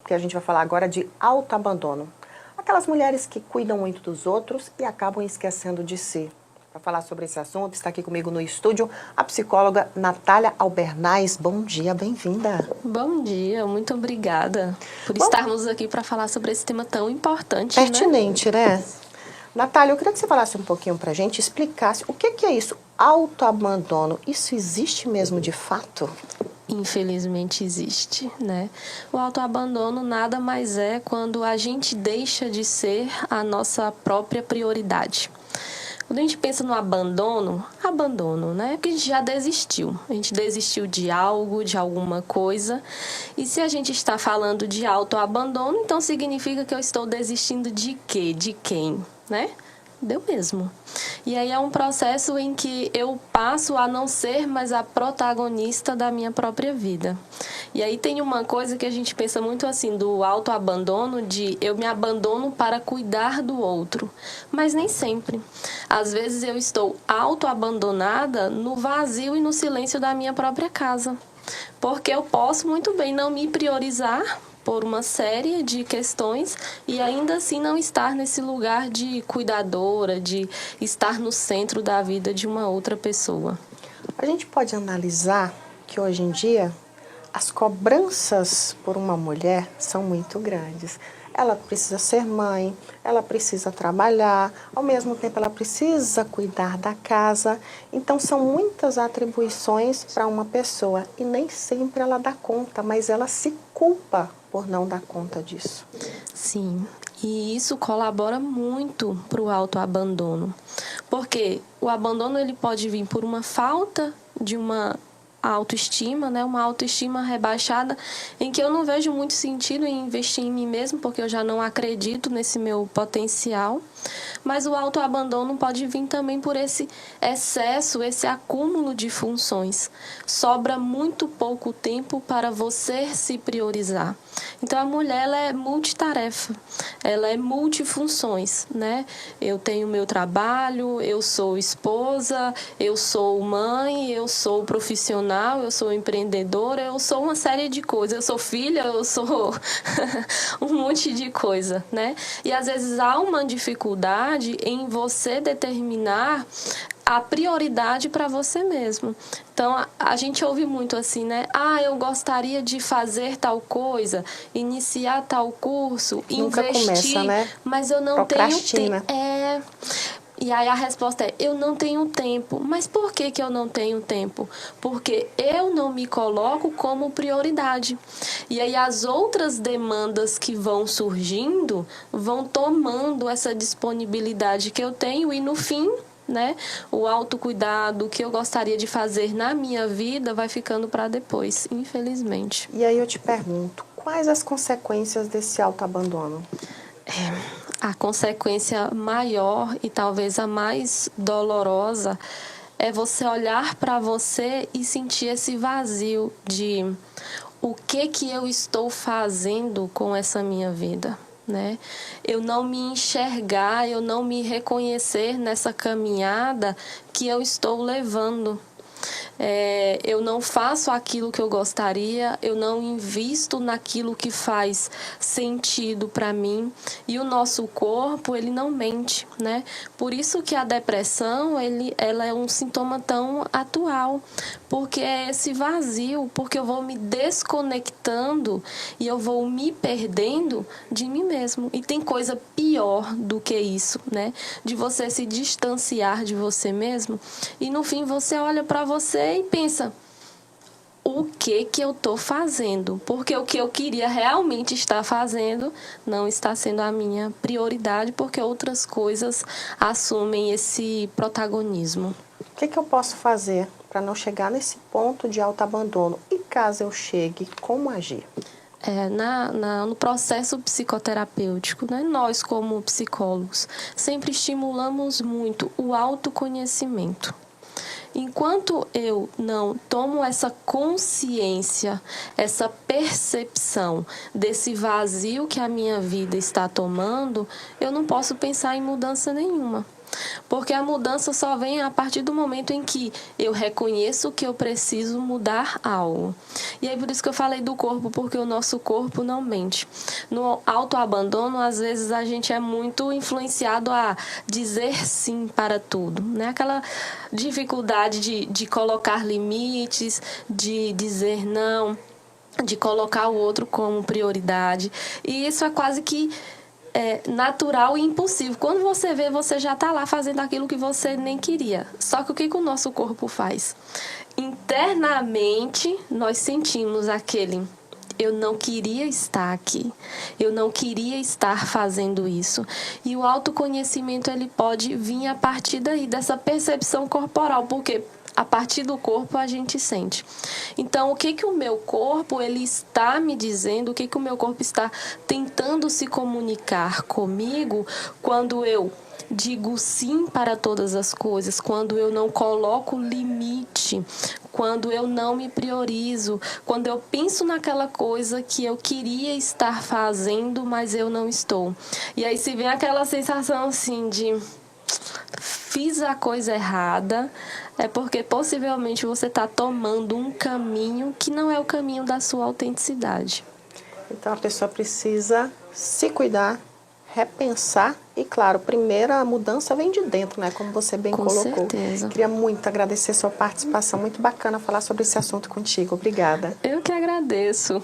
que a gente vai falar agora de autoabandono. Aquelas mulheres que cuidam muito dos outros e acabam esquecendo de si. Para falar sobre esse assunto, está aqui comigo no estúdio a psicóloga Natália Albernaz. Bom dia, bem-vinda. Bom dia, muito obrigada por estarmos aqui para falar sobre esse tema tão importante, pertinente, né? Natália, eu queria que você falasse um pouquinho para a gente, explicasse o que é isso, autoabandono. Isso existe mesmo de fato? Infelizmente existe, né? O autoabandono nada mais é quando a gente deixa de ser a nossa própria prioridade. Quando a gente pensa no abandono, né? Porque a gente já desistiu. A gente desistiu de algo, de alguma coisa. E se a gente está falando de autoabandono, então significa que eu estou desistindo de quê? De quem, né? Deu mesmo. E aí é um processo em que eu passo a não ser mais a protagonista da minha própria vida. E aí tem uma coisa que a gente pensa muito assim, do autoabandono, de eu me abandono para cuidar do outro. Mas nem sempre. Às vezes eu estou autoabandonada no vazio e no silêncio da minha própria casa. Porque eu posso muito bem não me priorizar por uma série de questões e ainda assim não estar nesse lugar de cuidadora, de estar no centro da vida de uma outra pessoa. A gente pode analisar que hoje em dia as cobranças por uma mulher são muito grandes. Ela precisa ser mãe, ela precisa trabalhar, ao mesmo tempo ela precisa cuidar da casa. Então são muitas atribuições para uma pessoa e nem sempre ela dá conta, mas ela se culpa por não dar conta disso. Sim, e isso colabora muito para o autoabandono, porque o abandono ele pode vir por uma falta de uma autoestima, né? Uma autoestima rebaixada em que eu não vejo muito sentido em investir em mim mesmo, porque eu já não acredito nesse meu potencial. Mas o autoabandono pode vir também por esse excesso, esse acúmulo de funções. Sobra muito pouco tempo para você se priorizar. Então a mulher ela é multitarefa, ela é multifunções, né? Eu tenho meu trabalho, eu sou esposa, eu sou mãe, eu sou profissional, eu sou empreendedora, eu sou uma série de coisas, eu sou filha, eu sou um monte de coisa, né? E às vezes há uma dificuldade em você determinar a prioridade para você mesmo. Então, a gente ouve muito assim, né? Ah, eu gostaria de fazer tal coisa, iniciar tal curso, Nunca investir, começa, né? mas eu não tenho tempo. E aí a resposta é, eu não tenho tempo. Mas por que eu não tenho tempo? Porque eu não me coloco como prioridade. E aí as outras demandas que vão surgindo vão tomando essa disponibilidade que eu tenho e no fim, né, o autocuidado que eu gostaria de fazer na minha vida vai ficando para depois, infelizmente. E aí eu te pergunto, quais as consequências desse autoabandono? A consequência maior e talvez a mais dolorosa é você olhar para você e sentir esse vazio de o que eu estou fazendo com essa minha vida, né? Eu não me enxergar, eu não me reconhecer nessa caminhada que eu estou levando. Eu não faço aquilo que eu gostaria, eu não invisto naquilo que faz sentido para mim e o nosso corpo, ele não mente, né? Por isso que a depressão, ela é um sintoma tão atual, porque é esse vazio, porque eu vou me desconectando e eu vou me perdendo de mim mesmo. E tem coisa pior do que isso, né? De você se distanciar de você mesmo e no fim você olha para você e pensa, o que eu estou fazendo? Porque o que eu queria realmente estar fazendo não está sendo a minha prioridade, porque outras coisas assumem esse protagonismo. O que eu posso fazer para não chegar nesse ponto de autoabandono? E caso eu chegue, como agir? No processo psicoterapêutico, né, nós como psicólogos sempre estimulamos muito o autoconhecimento. Enquanto eu não tomo essa consciência, essa percepção desse vazio que a minha vida está tomando, eu não posso pensar em mudança nenhuma. Porque a mudança só vem a partir do momento em que eu reconheço que eu preciso mudar algo. E aí por isso que eu falei do corpo, porque o nosso corpo não mente. No autoabandono, às vezes a gente é muito influenciado a dizer sim para tudo, né? Aquela dificuldade de colocar limites, de dizer não, de colocar o outro como prioridade. E isso é quase que natural e impossível. Quando você vê, você já está lá fazendo aquilo que você nem queria. Só que o que o nosso corpo faz? Internamente, nós sentimos aquele: eu não queria estar aqui, eu não queria estar fazendo isso. E o autoconhecimento, ele pode vir a partir daí, dessa percepção corporal, porque a partir do corpo a gente sente. Então, o que o meu corpo ele está me dizendo, o que o meu corpo está tentando se comunicar comigo quando eu digo sim para todas as coisas, quando eu não coloco limite, quando eu não me priorizo, quando eu penso naquela coisa que eu queria estar fazendo, mas eu não estou. E aí se vem aquela sensação assim de fiz a coisa errada, é porque possivelmente você está tomando um caminho que não é o caminho da sua autenticidade. Então a pessoa precisa se cuidar, repensar e, claro, primeiro a mudança vem de dentro, né? Como você bem colocou. Com certeza. Queria muito agradecer sua participação, muito bacana falar sobre esse assunto contigo. Obrigada. Eu que agradeço.